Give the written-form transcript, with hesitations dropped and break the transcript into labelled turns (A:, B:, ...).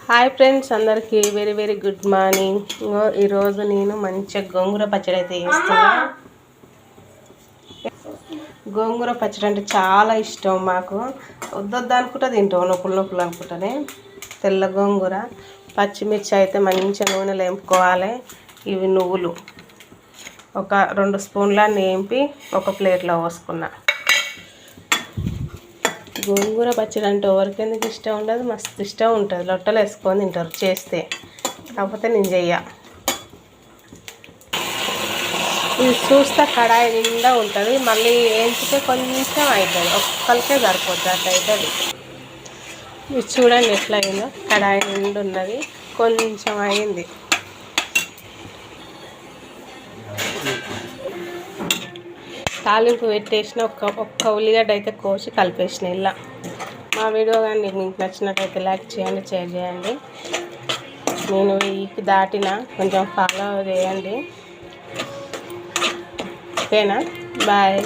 A: Hi friends, అందరికీ very very good morning. ఈరోజు నేను మంచిగా గోంగూర పచ్చడి అయితే చేస్తున్నా. గోంగూర పచ్చడి అంటే చాలా ఇష్టం మాకు. వద్దొద్దు అనుకుంటా తింటాం, నొప్పులు నొప్పులు అనుకుంటానే. తెల్ల గోంగూర, పచ్చిమిర్చి అయితే మంచిగా నూనెలో వేపుకోవాలి. ఇవి నువ్వులు ఒక 2 స్పూన్ల వేపి ఒక ప్లేట్లో పోసుకున్నా. గోంగూర పచ్చడి అంటే ఎవరికెందుకు ఇష్టం ఉండదు, మస్తు ఇష్టం ఉంటుంది. లొట్టలు వేసుకొని తింటారు చేస్తే, కాకపోతే నేను చెయ్య. ఇది చూస్తే కడాయి నిండా ఉంటుంది, మళ్ళీ వేయించితే కొంచెం అవుతుంది, ఒక్కరికే సరిపోతుంది, అట్లా అవుతుంది. ఇది చూడండి ఎట్లా అయిందో, కడాయి నిండా ఉన్నది, కొంచెం అయింది. తాలింపు పెట్టేసిన ఒక్క ఉల్లిగడ్డ అయితే కోసి కలిపేసిన. ఇలా మా వీడియో కానీ మీకు నచ్చినట్టయితే లైక్ చేయండి, షేర్ చేయండి. నేను వీక్ దాటిన కొంచెం ఫాలో చేయండి. ఓకేనా? బాయ్.